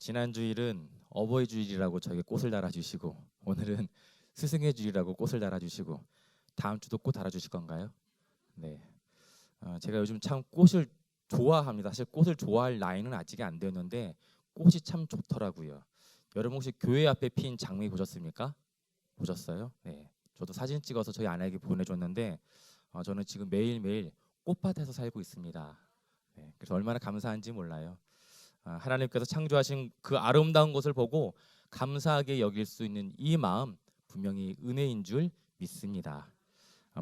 지난 주일은 어버이 주일이라고 저에게 꽃을 달아주시고 오늘은 스승의 주일이라고 꽃을 달아주시고 다음 주도 꽃 달아주실 건가요? 네. 제가 요즘 참 꽃을 좋아합니다. 사실 꽃을 좋아할 나이는 아직 안 되었는데 꽃이 참 좋더라고요. 여러분 혹시 교회 앞에 핀 장미 보셨습니까? 보셨어요? 네. 저도 사진 찍어서 저희 아내에게 보내줬는데 저는 지금 매일매일 꽃밭에서 살고 있습니다. 네. 그래서 얼마나 감사한지 몰라요. 하나님께서 창조하신 그 아름다운 것을 보고 감사하게 여길 수 있는 이 마음 분명히 은혜인 줄 믿습니다.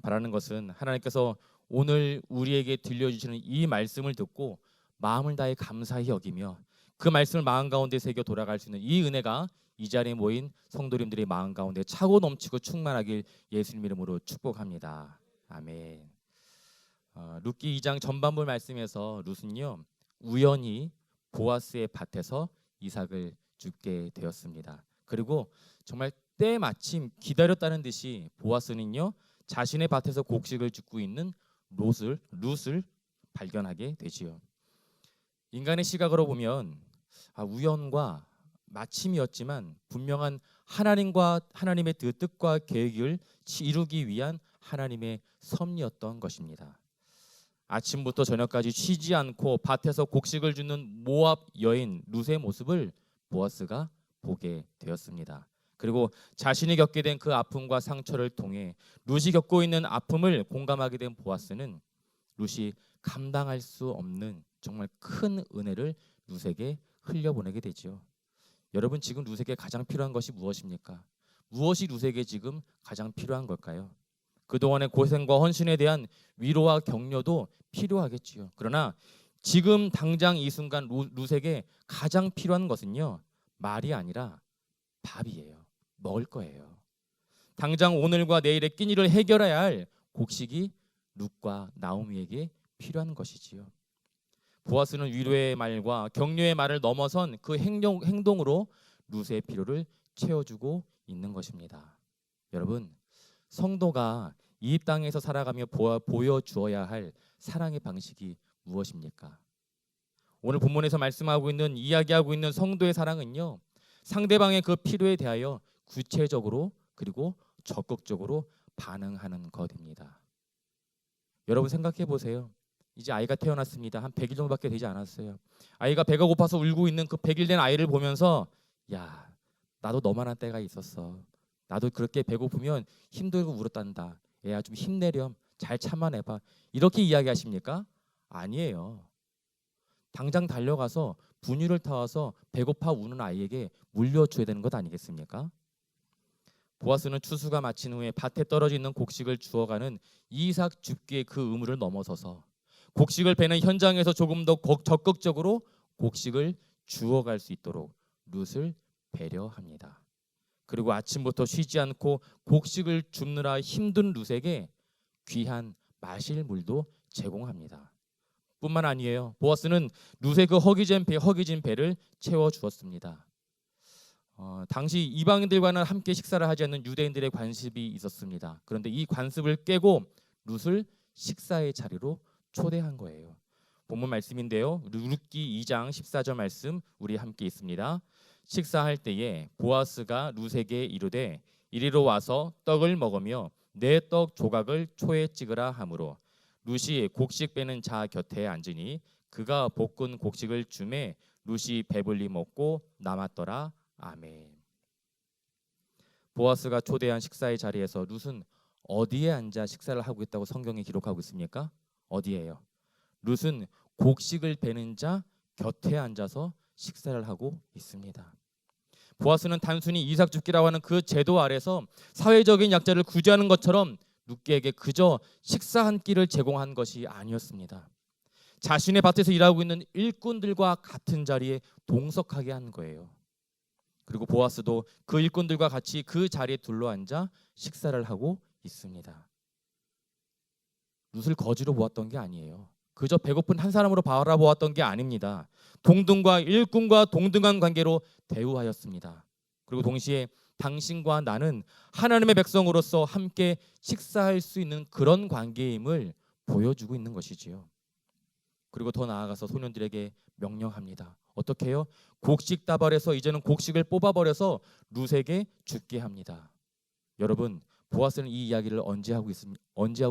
바라는 것은 하나님께서 오늘 우리에게 들려주시는 이 말씀을 듣고 마음을 다해 감사히 여기며 그 말씀을 마음 가운데 새겨 돌아갈 수 있는 이 은혜가 이 자리에 모인 성도님들의 마음 가운데 차고 넘치고 충만하길 예수님 이름으로 축복합니다. 아멘. 룻기 2장 전반부 말씀에서 룻은요 우연히 보아스의 밭에서 이삭을 줍게 되었습니다. 그리고 정말 때마침 기다렸다는 듯이 보아스는요 자신의 밭에서 곡식을 줍고 있는 룻을 발견하게 되지요. 인간의 시각으로 보면 우연과 마침이었지만 분명한 하나님의 그 뜻과 계획을 이루기 위한 하나님의 섭리였던 것입니다. 아침부터 저녁까지 쉬지 않고 밭에서 곡식을 주는 모압 여인 룻의 모습을 보아스가 보게 되었습니다. 그리고 자신이 겪게 된 그 아픔과 상처를 통해 룻이 겪고 있는 아픔을 공감하게 된 보아스는 룻이 감당할 수 없는 정말 큰 은혜를 룻에게 흘려보내게 되죠. 여러분 지금 룻에게 가장 필요한 것이 무엇입니까? 무엇이 룻에게 지금 가장 필요한 걸까요? 그동안의 고생과 헌신에 대한 위로와 격려도 필요하겠지요. 그러나 지금 당장 이 순간 룻에게 가장 필요한 것은요 말이 아니라 밥이에요. 먹을 거예요. 당장 오늘과 내일의 끼니를 해결해야 할 곡식이 룻과 나오미에게 필요한 것이지요. 보아스는 위로의 말과 격려의 말을 넘어선 그 행동으로 룻의 필요를 채워주고 있는 것입니다. 여러분 성도가 이 땅에서 살아가며 보여주어야 할 사랑의 방식이 무엇입니까? 오늘 본문에서 말씀하고 있는 이야기하고 있는 성도의 사랑은요 상대방의 그 필요에 대하여 구체적으로 그리고 적극적으로 반응하는 것입니다. 여러분 생각해 보세요. 이제 아이가 태어났습니다. 한 100일 정도밖에 되지 않았어요. 아이가 배가 고파서 울고 있는 그 100일 된 아이를 보면서 야 나도 너만한 때가 있었어. 나도 그렇게 배고프면 힘들고 울었단다. 애야 좀 힘내렴. 잘 참아내봐. 이렇게 이야기하십니까? 아니에요. 당장 달려가서 분유를 타와서 배고파 우는 아이에게 물려줘야 되는 것 아니겠습니까? 보아스는 추수가 마친 후에 밭에 떨어져 있는 곡식을 주워가는 이삭 줍기의 그 의무를 넘어서서 곡식을 베는 현장에서 조금 더 적극적으로 곡식을 주워갈 수 있도록 룻을 배려합니다. 그리고 아침부터 쉬지 않고 곡식을 줍느라 힘든 룻에게 귀한 마실 물도 제공합니다. 뿐만 아니에요. 보아스는 룻의 그 허기진 배를 채워주었습니다. 당시 이방인들과는 함께 식사를 하지 않는 유대인들의 관습이 있었습니다. 그런데 이 관습을 깨고 룻을 식사의 자리로 초대한 거예요. 본문 말씀인데요. 룻기 2장 14절 말씀 우리 함께 있습니다. 식사할 때에 보아스가 룻에게 이르되 이리로 와서 떡을 먹으며 내 떡 조각을 초에 찍으라 하므로 룻이 곡식 빼는 자 곁에 앉으니 그가 볶은 곡식을 주매 룻이 배불리 먹고 남았더라. 아멘. 보아스가 초대한 식사의 자리에서 룻은 어디에 앉아 식사를 하고 있다고 성경에 기록하고 있습니까? 어디에요? 룻은 곡식을 베는 자 곁에 앉아서 식사를 하고 있습니다. 보아스는 단순히 이삭 줍기라고 하는 그 제도 아래서 사회적인 약자를 구제하는 것처럼 룻에게 그저 식사 한 끼를 제공한 것이 아니었습니다. 자신의 밭에서 일하고 있는 일꾼들과 같은 자리에 동석하게 한 거예요. 그리고 보아스도 그 일꾼들과 같이 그 자리에 둘러앉아 식사를 하고 있습니다. 룻을 거지로 보았던 게 아니에요. 그저 배고픈 한 사람으로 바라보았던 게 아닙니다. 동등과 일꾼과 동등한 관계로 대우하였습니다. 그리고 동시에 당신과 나는 하나님의 백성으로서 함께 식사할 수 있는 그런 관계임을 보여주고 있는 것이지요. 그리고 더 나아가서 소년들에게 명령합니다. 어떻게 해요? 곡식 다발에서 이제는 곡식을 뽑아버려서 룻에게 죽게 합니다. 여러분, 보아스는 이 이야기를 언제 하고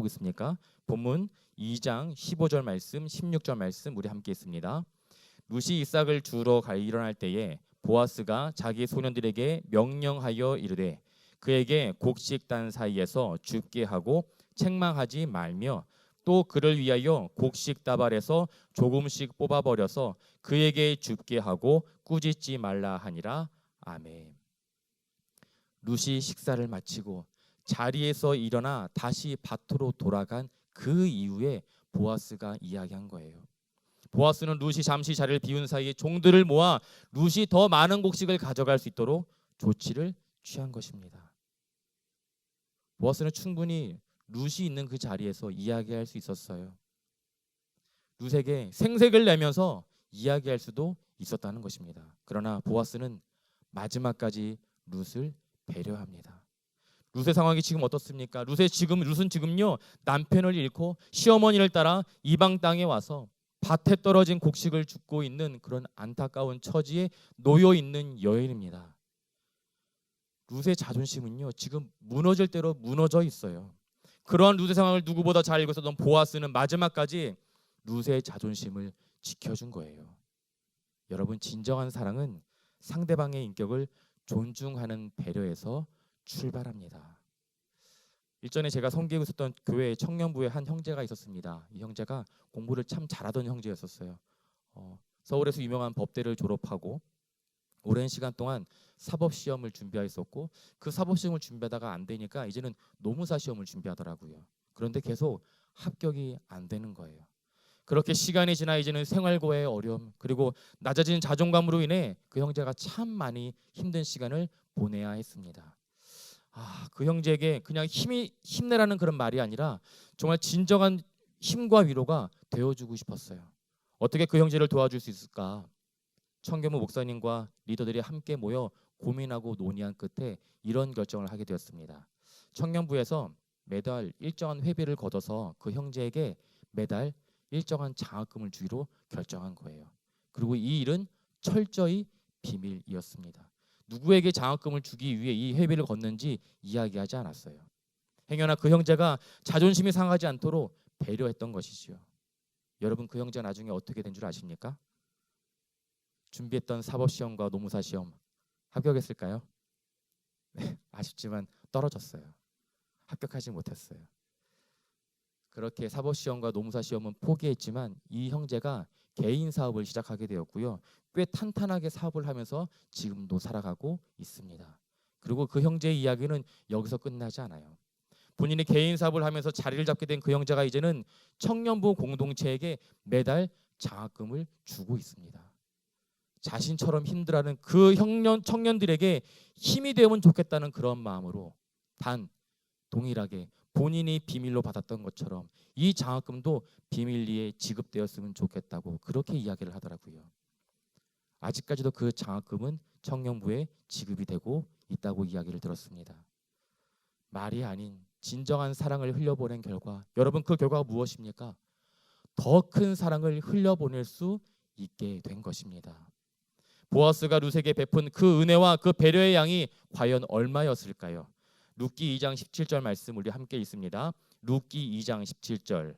있습니까? 본문 2장 15절 말씀, 16절 말씀 우리 함께 있습니다. 룻이 이삭을 주러 일어날 때에 보아스가 자기 소년들에게 명령하여 이르되 그에게 곡식단 사이에서 줍게 하고 책망하지 말며 또 그를 위하여 곡식 다발에서 조금씩 뽑아버려서 그에게 줍게 하고 꾸짖지 말라 하니라. 아멘. 룻이 식사를 마치고 자리에서 일어나 다시 밭으로 돌아간 그 이후에 보아스가 이야기한 거예요. 보아스는 룻이 잠시 자리를 비운 사이에 종들을 모아 룻이 더 많은 곡식을 가져갈 수 있도록 조치를 취한 것입니다. 보아스는 충분히 룻이 있는 그 자리에서 이야기할 수 있었어요. 룻에게 생색을 내면서 이야기할 수도 있었다는 것입니다. 그러나 보아스는 마지막까지 룻을 배려합니다. 룻의 상황이 지금 어떻습니까? 룻은 지금요 남편을 잃고 시어머니를 따라 이방 땅에 와서 밭에 떨어진 곡식을 줍고 있는 그런 안타까운 처지에 놓여 있는 여인입니다. 룻의 자존심은요 지금 무너질 대로 무너져 있어요. 그러한 룻의 상황을 누구보다 잘 알고 있었던 보아스는 마지막까지 룻의 자존심을 지켜준 거예요. 여러분, 진정한 사랑은 상대방의 인격을 존중하는 배려에서 출발합니다. 일전에 제가 섬기고 있었던 교회 청년부에 한 형제가 있었습니다. 이 형제가 공부를 참 잘하던 형제였었어요. 서울에서 유명한 법대를 졸업하고 오랜 시간 동안 사법시험을 준비했었고 그 사법시험을 준비하다가 안 되니까 이제는 노무사 시험을 준비하더라고요. 그런데 계속 합격이 안 되는 거예요. 그렇게 시간이 지나 이제는 생활고의 어려움 그리고 낮아진 자존감으로 인해 그 형제가 참 많이 힘든 시간을 보내야 했습니다. 그 형제에게 그냥 힘내라는 그런 말이 아니라 정말 진정한 힘과 위로가 되어주고 싶었어요. 어떻게 그 형제를 도와줄 수 있을까? 청교무 목사님과 리더들이 함께 모여 고민하고 논의한 끝에 이런 결정을 하게 되었습니다. 청년부에서 매달 일정한 회비를 걷어서 그 형제에게 매달 일정한 장학금을 주기로 결정한 거예요. 그리고 이 일은 철저히 비밀이었습니다. 누구에게 장학금을 주기 위해 이 회비를 걷는지 이야기하지 않았어요. 행여나 그 형제가 자존심이 상하지 않도록 배려했던 것이지요. 여러분, 그 형제가 나중에 어떻게 된 줄 아십니까? 준비했던 사법시험과 노무사시험 합격했을까요? 네, 아쉽지만 떨어졌어요. 합격하지 못했어요. 그렇게 사법시험과 노무사시험은 포기했지만 이 형제가 개인 사업을 시작하게 되었고요. 꽤 탄탄하게 사업을 하면서 지금도 살아가고 있습니다. 그리고 그 형제의 이야기는 여기서 끝나지 않아요. 본인이 개인 사업을 하면서 자리를 잡게 된 그 형제가 이제는 청년부 공동체에게 매달 장학금을 주고 있습니다. 자신처럼 힘들어하는 그 청년들에게 힘이 되면 좋겠다는 그런 마음으로 단 동일하게 본인이 비밀로 받았던 것처럼 이 장학금도 비밀리에 지급되었으면 좋겠다고 그렇게 이야기를 하더라고요. 아직까지도 그 장학금은 청년부에 지급이 되고 있다고 이야기를 들었습니다. 말이 아닌 진정한 사랑을 흘려보낸 결과, 여러분, 그 결과가 무엇입니까? 더 큰 사랑을 흘려보낼 수 있게 된 것입니다. 보아스가 룻에게 베푼 그 은혜와 그 배려의 양이 과연 얼마였을까요? 룻기 2장 17절 말씀 우리 함께 있습니다. 룻기 2장 17절.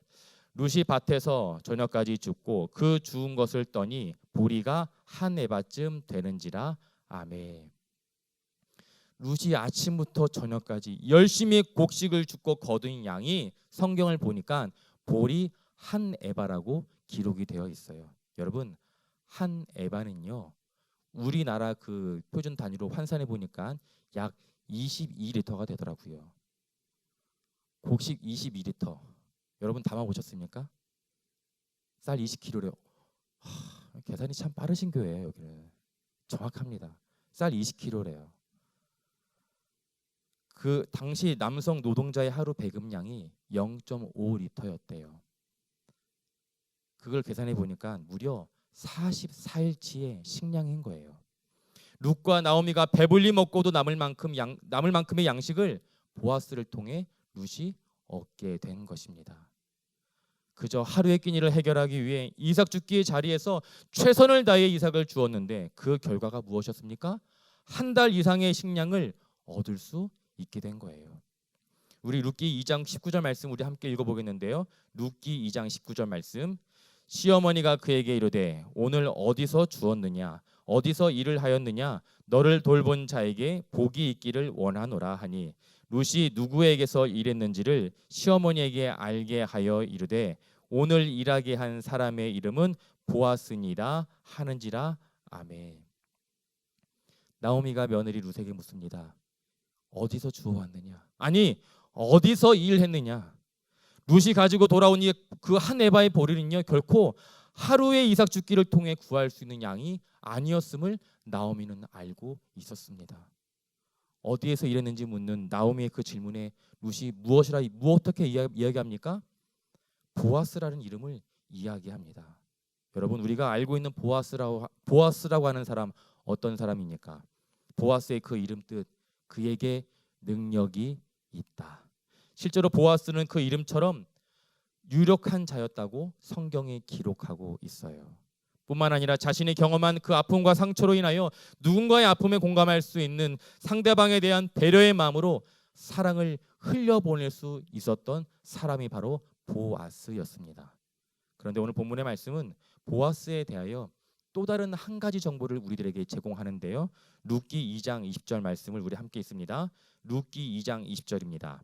룻이 밭에서 저녁까지 줍고 그 주운 것을 떠니 보리가 한 에바쯤 되는지라. 아멘. 룻이 아침부터 저녁까지 열심히 곡식을 줍고 거둔 양이 성경을 보니까 보리 한 에바라고 기록이 되어 있어요. 여러분, 한 에바는요 우리나라 그 표준 단위로 환산해 보니까 약 22리터가 되더라고요. 곡식 22리터. 여러분 담아 보셨습니까? 쌀 20kg래요. 계산이 참 빠르신 교회예요. 여기는 정확합니다. 쌀 20kg래요. 그 당시 남성 노동자의 하루 배급량이 0.5리터였대요. 그걸 계산해 보니까 무려 44일치의 식량인 거예요. 룻과 나오미가 배불리 먹고도 남을 만큼의 양식을 보아스를 통해 룻이 얻게 된 것입니다. 그저 하루의 끼니를 해결하기 위해 이삭 죽기의 자리에서 최선을 다해 이삭을 주었는데 그 결과가 무엇이었습니까? 한 달 이상의 식량을 얻을 수 있게 된 거예요. 우리 룻기 2장 19절 말씀 우리 함께 읽어보겠는데요. 룻기 2장 19절 말씀. 시어머니가 그에게 이르되 오늘 어디서 주었느냐 어디서 일을 하였느냐 너를 돌본 자에게 복이 있기를 원하노라 하니 룻이 누구에게서 일했는지를 시어머니에게 알게 하여 이르되 오늘 일하게 한 사람의 이름은 보아스니이다 하는지라. 아멘. 나오미가 며느리 룻에게 묻습니다. 어디서 주워왔느냐? 아니 어디서 일했느냐? 룻이 가지고 돌아온 그 한 에바의 보리는요 결코 하루의 이삭 죽기를 통해 구할 수 있는 양이 아니었음을 나오미는 알고 있었습니다. 어디에서 일했는지 묻는 나오미의 그 질문에 룻이 어떻게 이야기합니까? 보아스라는 이름을 이야기합니다. 여러분, 우리가 알고 있는 보아스라고 하는 사람 어떤 사람입니까? 보아스의 그 이름 뜻, 그에게 능력이 있다. 실제로 보아스는 그 이름처럼 유력한 자였다고 성경에 기록하고 있어요. 뿐만 아니라 자신이 경험한 그 아픔과 상처로 인하여 누군가의 아픔에 공감할 수 있는 상대방에 대한 배려의 마음으로 사랑을 흘려보낼 수 있었던 사람이 바로 보아스였습니다. 그런데 오늘 본문의 말씀은 보아스에 대하여 또 다른 한 가지 정보를 우리들에게 제공하는데요. 룻기 2장 20절 말씀을 우리 함께 있습니다. 룻기 2장 20절입니다.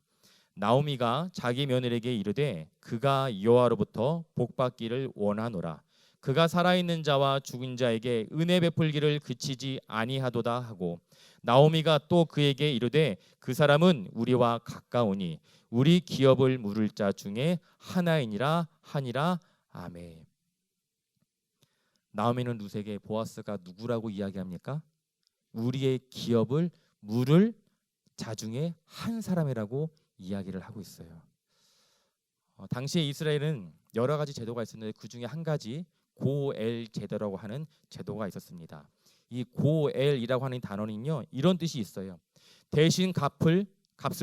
나오미가 자기 며느리에게 이르되 그가 여호와로부터 복받기를 원하노라. 그가 살아있는 자와 죽은 자에게 은혜 베풀기를 그치지 아니하도다 하고 나오미가 또 그에게 이르되 그 사람은 우리와 가까우니 우리 기업을 물을 자 중에 하나이니라 하니라. 아멘. 나오미는 룻에게 보아스가 누구라고 이야기합니까? 우리의 기업을 물을 자 중에 한 사람이라고 이야기를 하고 있어요. 당시에 이스라엘은 여러 가지 제도가 있었는데 그 중에 한 가지 고엘 제도라고 하는 제도가 있었습니다. 이 고엘이라고 하는 단어는요 이런 뜻이 있어요. 대신 값을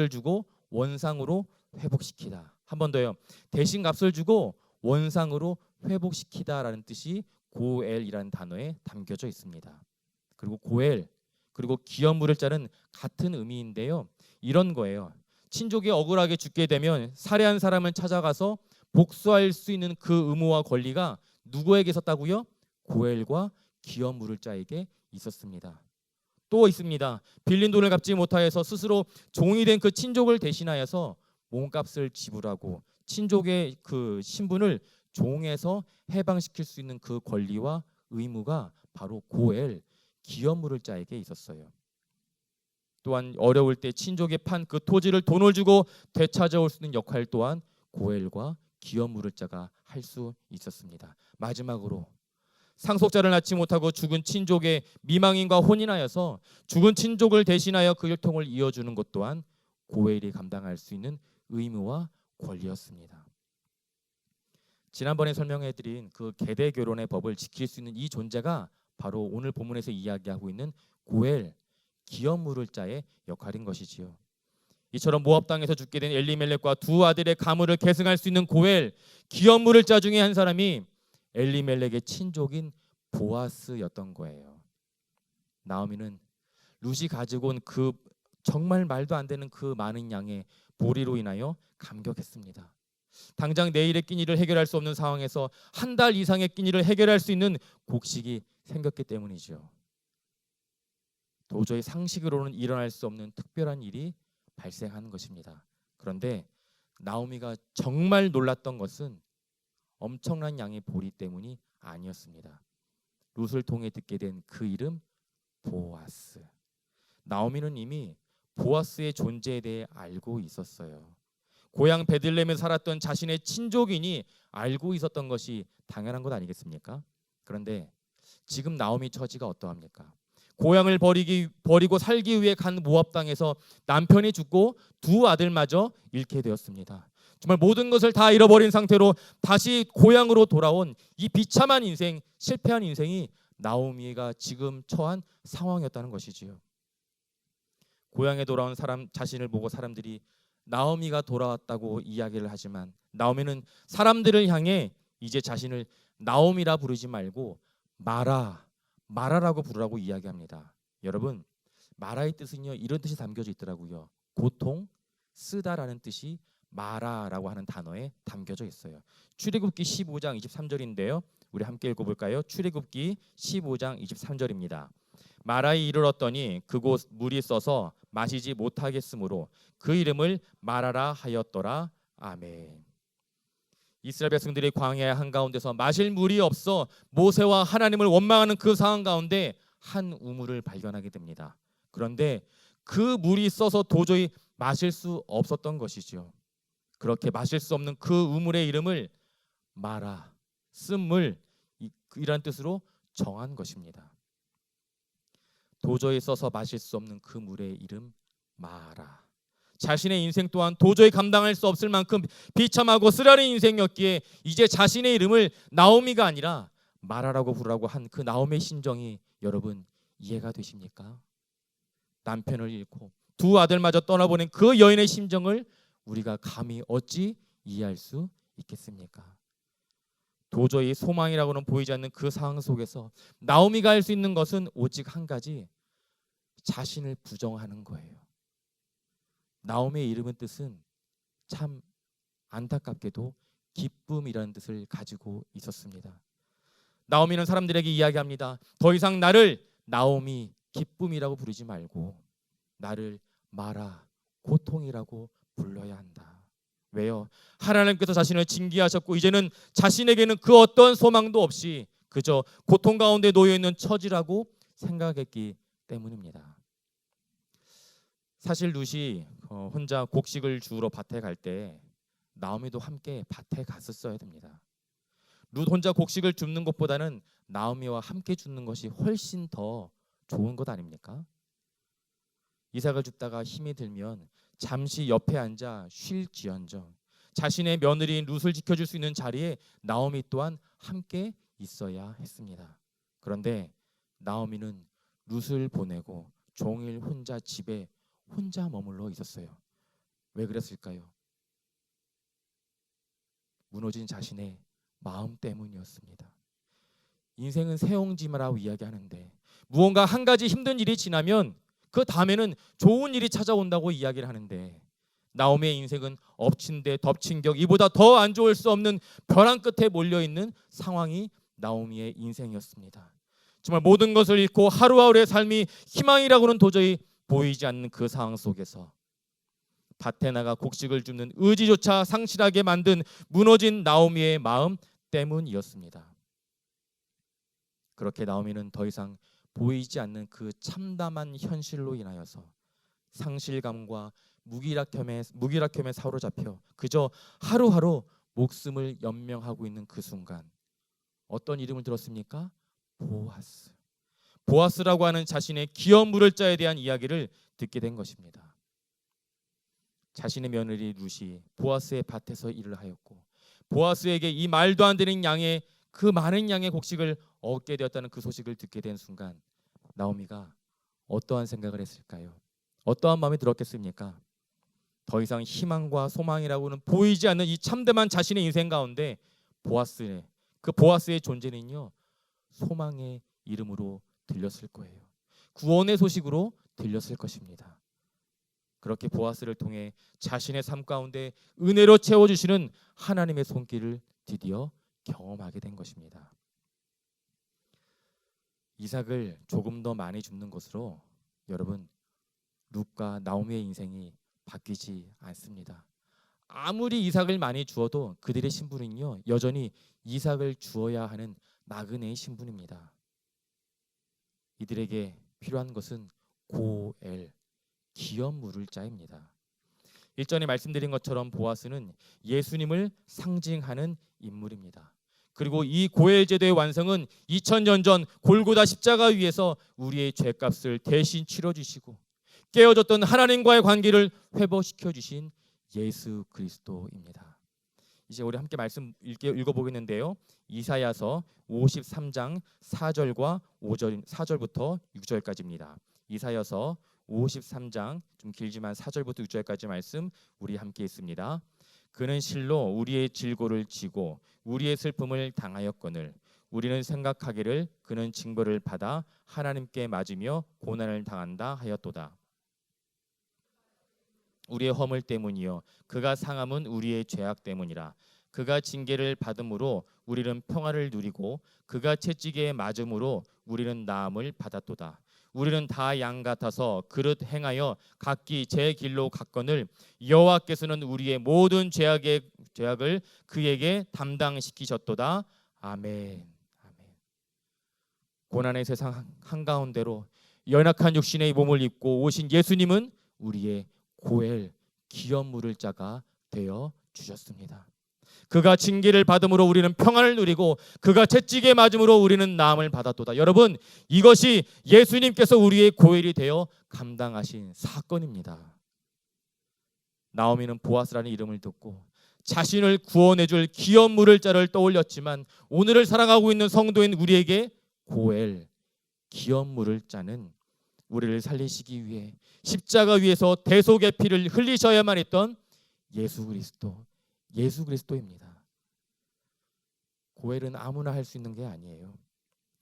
주고 원상으로 회복시키다. 한 번 더요. 대신 값을 주고 원상으로 회복시키다라는 뜻이 고엘이라는 단어에 담겨져 있습니다. 그리고 고엘 그리고 기업 물을 자는 같은 의미인데요. 이런 거예요. 친족이 억울하게 죽게 되면 살해한 사람을 찾아가서 복수할 수 있는 그 의무와 권리가 누구에게 있었다고요? 고엘과 기업 물을 자에게 있었습니다. 또 있습니다. 빌린 돈을 갚지 못하여서 스스로 종이 된 그 친족을 대신하여서 몸값을 지불하고 친족의 그 신분을 종에서 해방시킬 수 있는 그 권리와 의무가 바로 고엘, 기업 물을 자에게 있었어요. 또한 어려울 때 친족이 판 그 토지를 돈을 주고 되찾아올 수 있는 역할 또한 고엘과 기업 물을 자가 할 수 있었습니다. 마지막으로 상속자를 낳지 못하고 죽은 친족의 미망인과 혼인하여서 죽은 친족을 대신하여 그 혈통을 이어주는 것 또한 고엘이 감당할 수 있는 의무와 권리였습니다. 지난번에 설명해드린 그 계대 결혼의 법을 지킬 수 있는 이 존재가 바로 오늘 본문에서 이야기하고 있는 고엘, 기업 물을 자의 역할인 것이지요. 이처럼 모압 땅에서 죽게 된 엘리멜렉과 두 아들의 가문을 계승할 수 있는 고엘, 기업 물을 자 중에 한 사람이 엘리멜렉의 친족인 보아스였던 거예요. 나오미는 룻이 가지고 온 그 정말 말도 안 되는 그 많은 양의 보리로 인하여 감격했습니다. 당장 내일의 끼니를 해결할 수 없는 상황에서 한 달 이상의 끼니를 해결할 수 있는 곡식이 생겼기 때문이죠. 도저히 상식으로는 일어날 수 없는 특별한 일이 발생하는 것입니다. 그런데 나오미가 정말 놀랐던 것은 엄청난 양의 보리 때문이 아니었습니다. 룻을 통해 듣게 된 그 이름 보아스. 나오미는 이미 보아스의 존재에 대해 알고 있었어요. 고향 베들레헴에 살았던 자신의 친족인이 알고 있었던 것이 당연한 것 아니겠습니까? 그런데 지금 나오미 처지가 어떠합니까? 고향을 버리고 살기 위해 간 모압 땅에서 남편이 죽고 두 아들마저 잃게 되었습니다. 정말 모든 것을 다 잃어버린 상태로 다시 고향으로 돌아온 이 비참한 인생, 실패한 인생이 나오미가 지금 처한 상황이었다는 것이지요. 고향에 돌아온 자신을 보고 사람들이 나오미가 돌아왔다고 이야기를 하지만 나오미는 사람들을 향해 이제 자신을 나옴이라 부르지 말고 마라라고 부르라고 이야기합니다. 여러분, 마라의 뜻은요, 이런 뜻이 담겨져 있더라고요. 고통, 쓰다라는 뜻이 마라라고 하는 단어에 담겨져 있어요. 출애굽기 15장 23절인데요. 우리 함께 읽어볼까요? 출애굽기 15장 23절입니다. 마라에 이르렀더니 그곳 물이 써서 마시지 못하겠으므로 그 이름을 마라라 하였더라. 아멘. 이스라엘 백성들이 광야 한가운데서 마실 물이 없어 모세와 하나님을 원망하는 그 상황 가운데 한 우물을 발견하게 됩니다. 그런데 그 물이 써서 도저히 마실 수 없었던 것이죠. 그렇게 마실 수 없는 그 우물의 이름을 마라, 쓴물 이란 뜻으로 정한 것입니다. 도저히 써서 마실 수 없는 그 물의 이름 마라. 자신의 인생 또한 도저히 감당할 수 없을 만큼 비참하고 쓰라린 인생이었기에 이제 자신의 이름을 나오미가 아니라 마라라고 부르라고 한 그 나오미의 심정이 여러분 이해가 되십니까? 남편을 잃고 두 아들마저 떠나보낸 그 여인의 심정을 우리가 감히 어찌 이해할 수 있겠습니까? 도저히 소망이라고는 보이지 않는 그 상황 속에서 나오미가 할 수 있는 것은 오직 한 가지, 자신을 부정하는 거예요. 나오미의 이름의 뜻은 참 안타깝게도 기쁨이라는 뜻을 가지고 있었습니다. 나오미는 사람들에게 이야기합니다. 더 이상 나를 나오미, 기쁨이라고 부르지 말고 나를 마라, 고통이라고 불러야 한다. 왜요? 하나님께서 자신을 징계하셨고 이제는 자신에게는 그 어떤 소망도 없이 그저 고통 가운데 놓여있는 처지라고 생각했기 때문입니다. 사실 룻이 혼자 곡식을 주우러 밭에 갈 때 나오미도 함께 밭에 갔었어야 됩니다. 룻 혼자 곡식을 줍는 것보다는 나오미와 함께 줍는 것이 훨씬 더 좋은 것 아닙니까? 이삭을 줍다가 힘이 들면 잠시 옆에 앉아 쉴지언정 자신의 며느리인 룻을 지켜줄 수 있는 자리에 나오미 또한 함께 있어야 했습니다. 그런데 나오미는 룻을 보내고 종일 혼자 집에 혼자 머물러 있었어요. 왜 그랬을까요? 무너진 자신의 마음 때문이었습니다. 인생은 새옹지마라고 이야기하는데 무언가 한 가지 힘든 일이 지나면 그 다음에는 좋은 일이 찾아온다고 이야기를 하는데 나오미의 인생은 엎친 데 덮친 격 이보다 더 안 좋을 수 없는 벼랑 끝에 몰려있는 상황이 나오미의 인생이었습니다. 정말 모든 것을 잃고 하루하루의 삶이 희망이라고는 도저히 보이지 않는 그 상황 속에서 밭에 나가 곡식을 줍는 의지조차 상실하게 만든 무너진 나오미의 마음 때문이었습니다. 그렇게 나오미는 더 이상 보이지 않는 그 참담한 현실로 인하여서 상실감과 무기력함에 사로잡혀 그저 하루하루 목숨을 연명하고 있는 그 순간 어떤 이름을 들었습니까? 보아스라고 하는 자신의 기업 물을 자에 대한 이야기를 듣게 된 것입니다. 자신의 며느리 룻이 보아스의 밭에서 일을 하였고 보아스에게 이 말도 안 되는 양의 그 많은 양의 곡식을 얻게 되었다는 그 소식을 듣게 된 순간 나오미가 어떠한 생각을 했을까요? 어떠한 마음이 들었겠습니까? 더 이상 희망과 소망이라고는 보이지 않는 이 참담한 자신의 인생 가운데 그 보아스의 존재는요 소망의 이름으로 들렸을 거예요. 구원의 소식으로 들렸을 것입니다. 그렇게 보아스를 통해 자신의 삶 가운데 은혜로 채워주시는 하나님의 손길을 드디어 경험하게 된 것입니다. 이삭을 조금 더 많이 줍는 것으로 여러분 룻과 나오미의 인생이 바뀌지 않습니다. 아무리 이삭을 많이 주어도 그들의 신분은요 여전히 이삭을 주어야 하는 나그네의 신분입니다. 이들에게 필요한 것은 고엘, 기업 물을 자입니다. 1전에 말씀드린 것처럼 보아스는 예수님을 상징하는 인물입니다. 그리고 이 고엘 제도의 완성은 2000년 전 골고다 십자가 위에서 우리의 죄값을 대신 치러주시고 깨어졌던 하나님과의 관계를 회복시켜 주신 예수 그리스도입니다. 이제 우리 함께 말씀 읽어보겠는데요. 이사야서 53장 4절과 4절부터 6절까지입니다. 이사야서 53장 좀 길지만 4절부터 6절까지 말씀 우리 함께 있습니다. 그는 실로 우리의 질고를 지고 우리의 슬픔을 당하였거늘 우리는 생각하기를 그는 징벌을 받아 하나님께 맞으며 고난을 당한다 하였도다. 우리의 허물 때문이요 그가 상함은 우리의 죄악 때문이라. 그가 징계를 받음으로 우리는 평화를 누리고 그가 채찍에 맞음으로 우리는 나음을 받았도다. 우리는 다 양 같아서 그릇 행하여 각기 제 길로 갔거늘 여호와께서는 우리의 모든 죄악을 그에게 담당시키셨도다. 아멘. 아멘. 고난의 세상 한가운데로 연약한 육신의 몸을 입고 오신 예수님은 우리의 고엘 기업 물을 자가 되어 주셨습니다. 그가 징계를 받음으로 우리는 평안을 누리고 그가 채찍에 맞음으로 우리는 나음을 받았도다. 여러분, 이것이 예수님께서 우리의 고엘이 되어 감당하신 사건입니다. 나오미는 보아스라는 이름을 듣고 자신을 구원해줄 기업 물을 자를 떠올렸지만 오늘을 살아가고 있는 성도인 우리에게 고엘 기업 물을 자는 우리를 살리시기 위해 십자가 위에서 대속의 피를 흘리셔야만 했던 예수 그리스도입니다. 고엘은 아무나 할 수 있는 게 아니에요.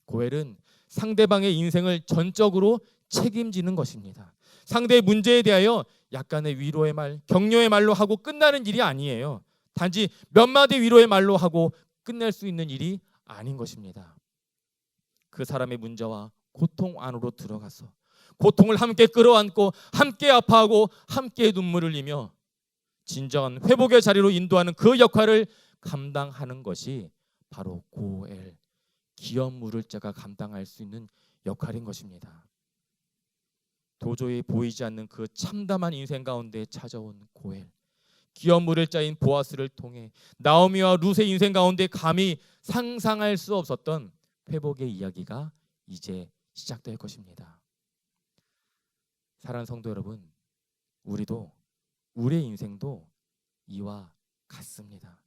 고엘은 상대방의 인생을 전적으로 책임지는 것입니다. 상대의 문제에 대하여 약간의 위로의 말, 격려의 말로 하고 끝나는 일이 아니에요. 단지 몇 마디 위로의 말로 하고 끝낼 수 있는 일이 아닌 것입니다. 그 사람의 문제와 고통 안으로 들어가서 고통을 함께 끌어안고 함께 아파하고 함께 눈물을 흘리며 진정한 회복의 자리로 인도하는 그 역할을 감당하는 것이 바로 고엘 기업 물을 자가 감당할 수 있는 역할인 것입니다. 도저히 보이지 않는 그 참담한 인생 가운데 찾아온 고엘 기업 물을 자인 보아스를 통해 나오미와 룻의 인생 가운데 감히 상상할 수 없었던 회복의 이야기가 이제 시작될 것입니다. 사랑하는 성도 여러분, 우리의 인생도 이와 같습니다.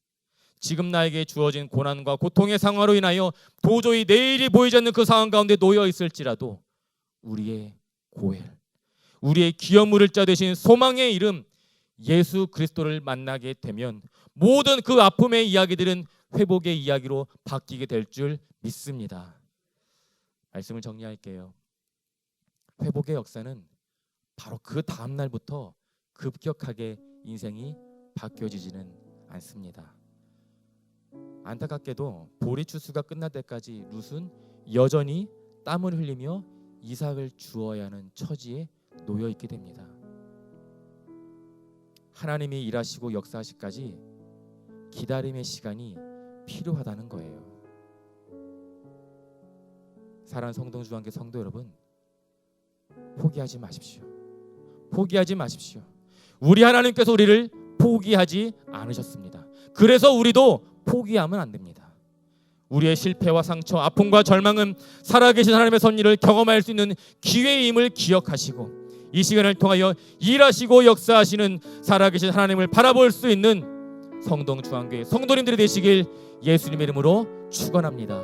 지금 나에게 주어진 고난과 고통의 상황으로 인하여 도저히 내일이 보이지 않는 그 상황 가운데 놓여 있을지라도 우리의 고엘, 우리의 기업 물을 자 되신 소망의 이름 예수 그리스도를 만나게 되면 모든 그 아픔의 이야기들은 회복의 이야기로 바뀌게 될 줄 믿습니다. 말씀을 정리할게요. 회복의 역사는 바로 그 다음 날부터 급격하게 인생이 바뀌어지지는 않습니다. 안타깝게도 보리 추수가 끝날 때까지 룻은 여전히 땀을 흘리며 이삭을 주어야 하는 처지에 놓여 있게 됩니다. 하나님이 일하시고 역사하시기까지 기다림의 시간이 필요하다는 거예요. 사랑하는 성동주한계 성도 여러분, 포기하지 마십시오. 포기하지 마십시오. 우리 하나님께서 우리를 포기하지 않으셨습니다. 그래서 우리도 포기하면 안 됩니다. 우리의 실패와 상처, 아픔과 절망은 살아계신 하나님의 섭리를 경험할 수 있는 기회임을 기억하시고 이 시간을 통하여 일하시고 역사하시는 살아계신 하나님을 바라볼 수 있는 성동중앙교회 성도님들이 되시길 예수님의 이름으로 축원합니다.